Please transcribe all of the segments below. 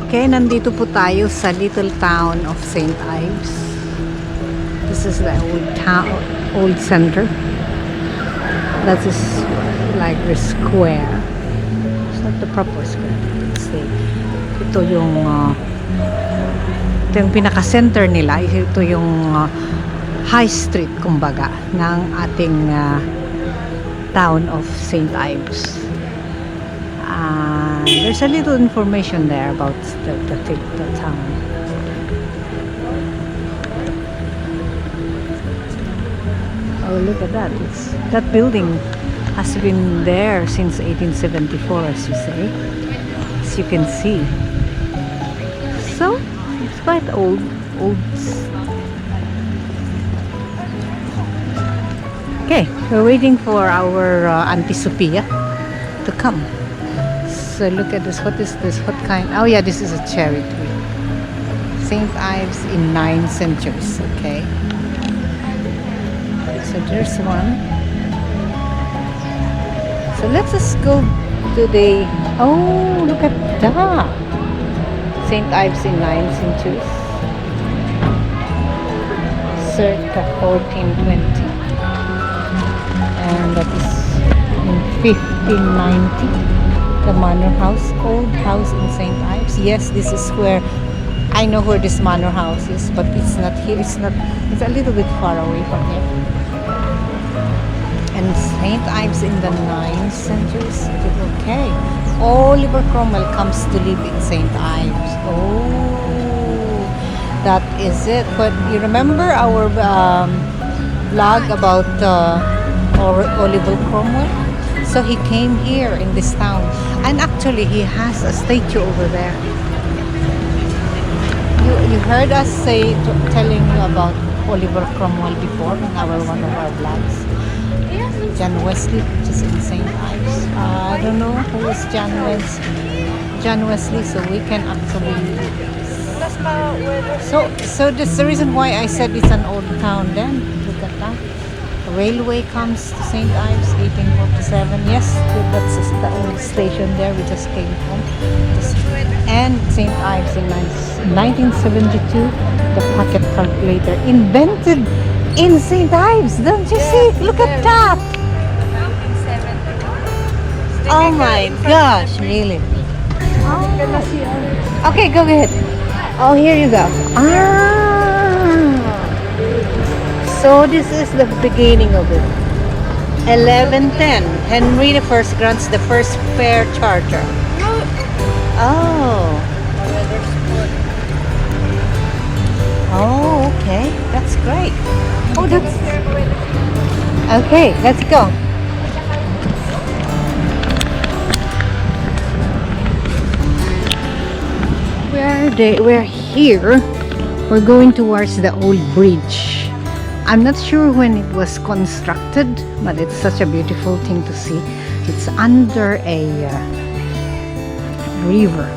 Okay, nandito po tayo sa little town of St. Ives. This is the old center. That is like the square. It's not the proper square. Ito yung pinaka-center nila. Ito yung high street, kumbaga, ng ating town of St. Ives. There's a little information there about the town. Oh, look at that. That building has been there since 1874, as you say. As you can see. So, it's quite old. Okay, we're waiting for our Auntie Sophia to come. So look at this. What is this? What kind? Oh yeah, this is a cherry tree. St. Ives in 9 centuries. Okay. So there's one. So let's just go to the. Oh, look at that. St. Ives in 9 centuries. Circa 1420. And that is in 1590. The manor house, old house in St. Ives. Yes, this is where I know where this manor house is, but it's not here. It's a little bit far away from here. And St. Ives in the 9th century. Okay. Oliver Cromwell comes to live in St. Ives. Oh, that is it. But you remember our vlog about Oliver Cromwell? So he came here in this town, and actually he has a statue over there. You heard us telling you about Oliver Cromwell before in one of our vlogs. John Wesley, which is in St. Ives. I don't know who is John Wesley, so we can actually. So that's the reason why I said it's an old town. Then look at that. Railway comes to St. Ives 1847. Yes, that's the old station there we just came from. And St. Ives in 1972, the pocket calculator invented in St. Ives. Don't you see? Look at that! Oh my gosh, really? Oh. Okay, go ahead. Oh, here you go. So this is the beginning of it. 1110. Henry I grants the first fair charter. Oh. Oh, okay. That's great. Oh, that's... Okay, let's go. We're here. We're going towards the old bridge. I'm not sure when it was constructed, but it's such a beautiful thing to see. It's under a river.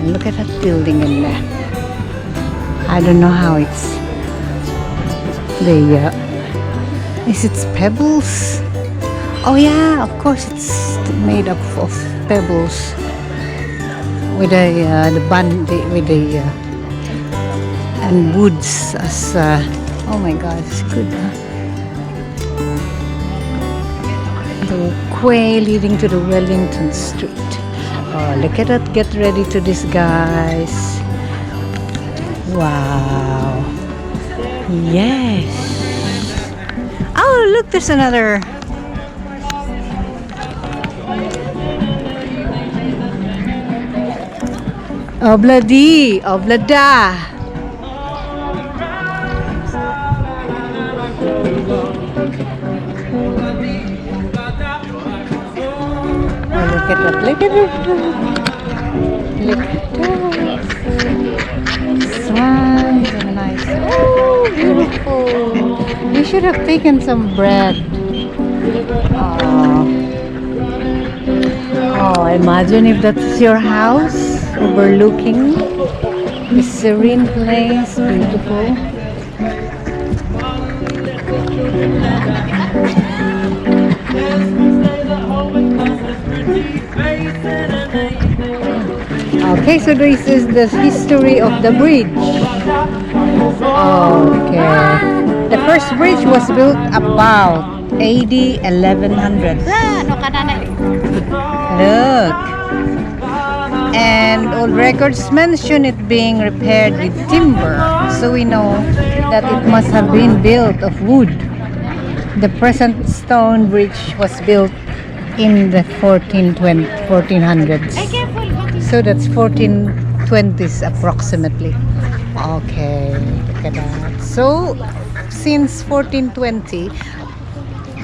And look at that building in there. I don't know how it's is it pebbles? Oh yeah, of course it's made up of pebbles with and woods as oh my god, it's good, huh? The quay leading to the Wellington Street. Oh, look at it. Get ready to this, guys. Wow. Yes. Oh, look, there's another. Obladi, oblada. Look at that. Look at it. Look at that. Swans are nice. Oh, beautiful. We should have taken some bread. Oh, imagine if that's your house overlooking the serene place. Beautiful. Okay, so this is the history of the bridge. Okay. The first bridge was built about AD 1100. Look. And old records mention it being repaired with timber. So we know that it must have been built of wood. The present stone bridge was built in the 1400s. So that's 1420s approximately. Okay, look at that. So since 1420,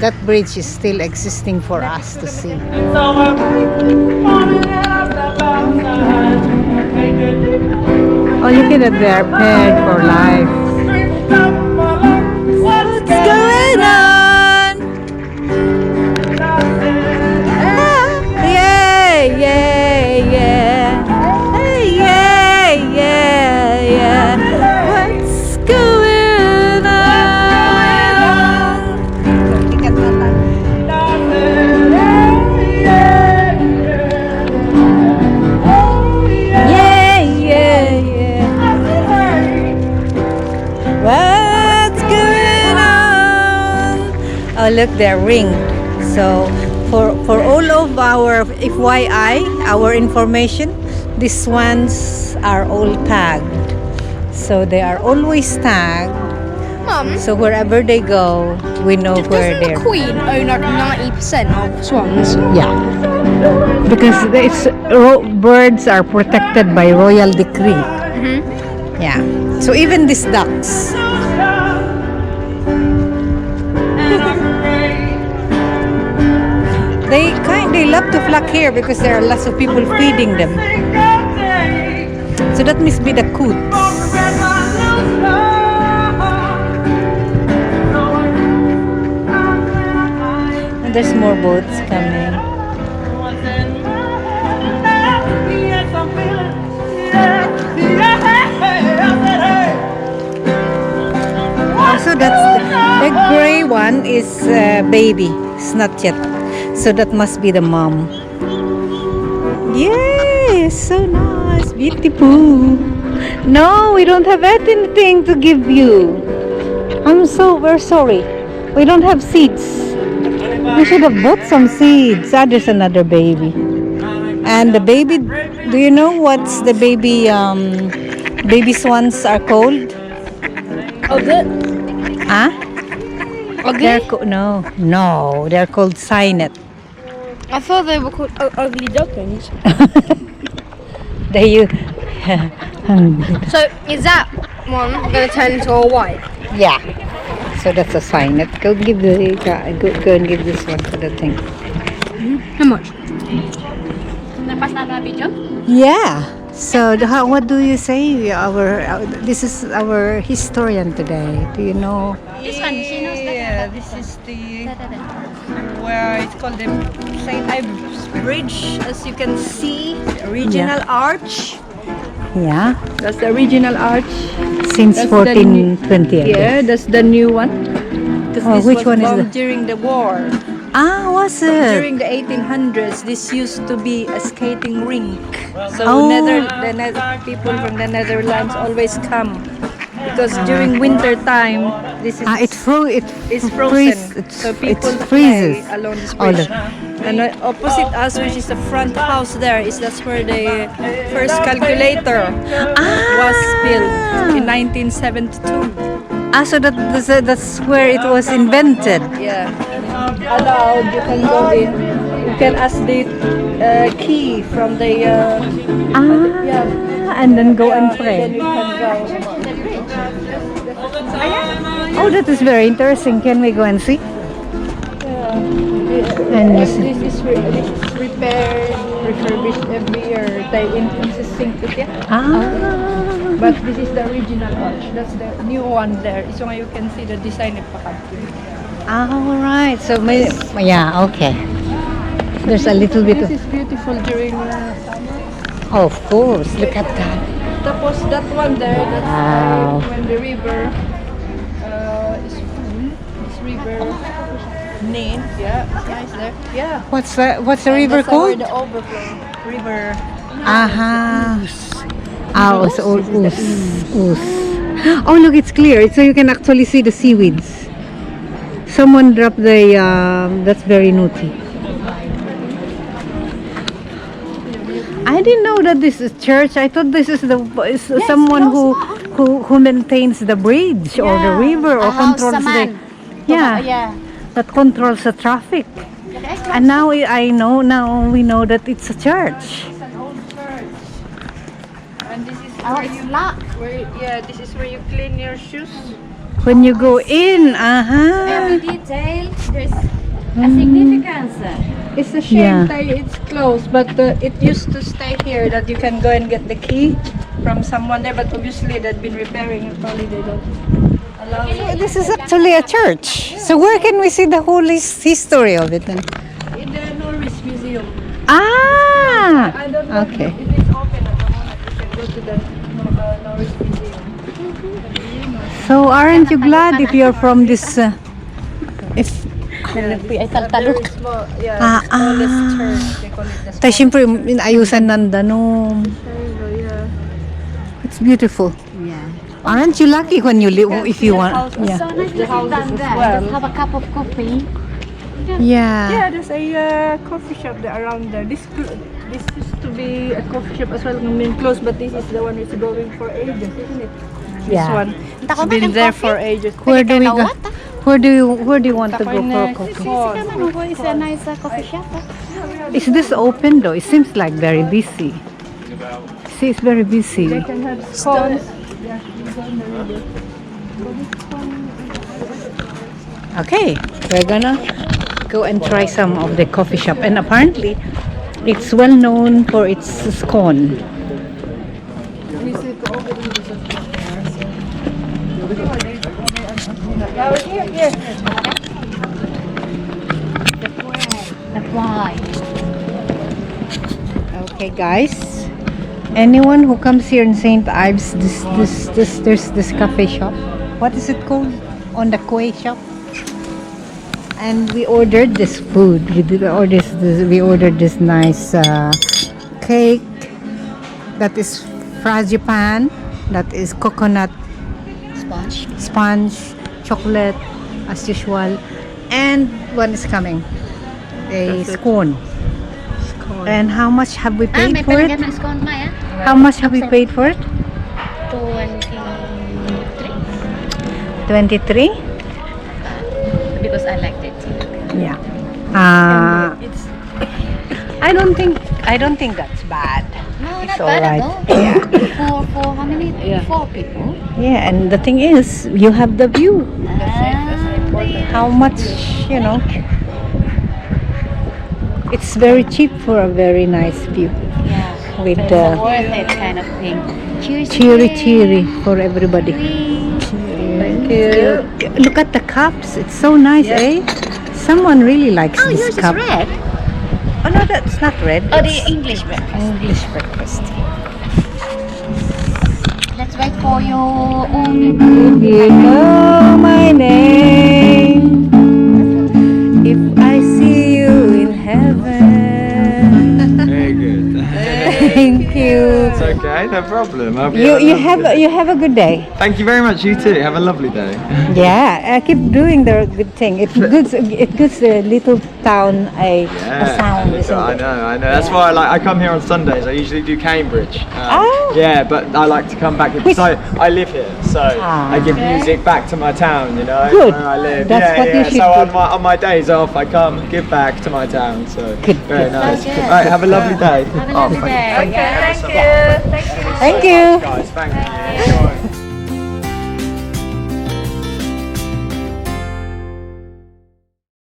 that bridge is still existing for us to see. Oh, look at that, they're paired for life. What's going on? Yeah, yeah, yeah. Hey, yeah, yeah, yeah. What's going on? Yeah, yeah, yeah. What's going on? Oh, look, they're ringed. So for all of our FYI, our information, these ones are all tagged. So they are always tagged. Mum, So wherever they go, we know where doesn't the they're. Queen own like 90% of swans? Yeah, because birds are protected by royal decree. Yeah. So even these ducks. They love to flock here because there are lots of people feeding them. So that must be the coots. And there's more boats coming. So that's the gray one is baby. It's not yet. So that must be the mom. Yes, so nice, beautiful. No, we don't have anything to give you. We're sorry. We don't have seeds. We should have bought some seeds. Ah, there's another baby. And the baby, do you know what's the baby swans are called? Ugly? Huh? Ugly? No, they're called cynet. I thought they were called ugly ducklings. They So is that one going to turn into a white? yeah. So that's a cynet. Go and give this one to the thing. How much? Yeah. So what do you say? This is our historian today. Do you know? This one, she knows better. Yeah, this is where it's called the St.IVES Bridge. As you can see, the original arch. Yeah. That's the original arch. Since That's 1420. I Yeah, guess. that's the new one. Because Which one is bombed the? during the war. Ah, was it? During the 1800s, this used to be a skating rink. So Oh. people from the Netherlands always come. Because during winter time, this is It's frozen. So people freezes. play along this Oh, bridge. look. And opposite us, which is the front house there, that's where the first calculator was built in 1972. Ah, so that's where it was invented. Yeah. Allowed, you can go in. You can ask the key from the And then go and then pray. you can go. Oh, that is very interesting. Can we go and see? And This is repaired, refurbished every year. They inconsistent to it. But this is the original arch. That's the new one there. So you can see the design of Pakati. All right. So yeah, okay. There's a little bit This of. is beautiful during summer. Of course. Look at that. Tapos that one there, that's Wow. when the river is full. This river name, yeah, it's nice there. Yeah. What's the And river that's where called? the overflow river Aha. OUSE or OUSE. Oh, look, it's clear. So you can actually see the seaweeds. Someone dropped the, that's very naughty. I didn't know that this is church. I thought this is someone who maintains the bridge or the river or controls the that controls the traffic. And now we know that it's a church. It's an old church. And this is this is where you clean your shoes. When you go in, Every detail, there's a significance. It's a shame that it's closed, but it used to stay here that you can go and get the key from someone there, but obviously they've been repairing and probably they don't allow it. This is actually a church. So where can we see the whole history of it then? In the Norris Museum. Ah! I don't know Okay. if it's open at the moment. You can go to the Norris Museum. So aren't you glad if you're from this if Very small, smallest church. They call it the tayo syempre inayusan ng danom. It's beautiful. Yeah. Aren't you lucky when you live if you want? So nice to sit down there. Just have a cup of coffee. Yeah. there's a coffee shop there around there. This used to be a coffee shop as well, been closed, but this is the one that's going for ages, isn't it? This Yeah. one. It's been there for ages. Where do we go? Where do you want to go for coffee? It's a nice coffee shop. Is this open though? It seems like very busy. See, it's very busy. They can have scones. Okay, we're gonna go and try some of the coffee shop, and apparently it's well known for its scone. Why? Okay, guys. Anyone who comes here in St. Ives, there's this cafe shop. What is it called? On the Koi shop. And we ordered this food. We ordered this nice cake. That is fragipan. That is coconut sponge, chocolate, as usual. And one is coming. A scone. And how much have we paid for it? How much have we paid for it? 23? Because I liked it. Yeah. I don't think that's bad. No, It's not all bad right. at all. Yeah. For how many? 4 people. Yeah, and the thing is, you have the view. How much, it's very cheap for a very nice view. Yeah. With It's a worth it kind of thing. cheery for everybody. Thank you. Look at the cups. It's so nice, eh? Someone really likes this Yours cup. is red. Oh no, that's not red. Oh, the It's English breakfast. English breakfast. Let's wait for your own. You know my name. If I see you in heaven. Very good. Thank you. It's okay, no problem. You have a good day. Thank you very much. You too. Have a lovely day. Yeah, I keep doing the good thing. It gives a little town a sound. Isn't I it? know. That's why I come here on Sundays. I usually do Cambridge. Oh. Yeah, but I like to come back because I live here, so I give music back to my town. Good. Where I live. That's what you should So do. on my days off, I come give back to my town. So Good. very nice. good. All right, have a lovely day. Have a lovely day. Thank you. Thank you. Guys, thank you.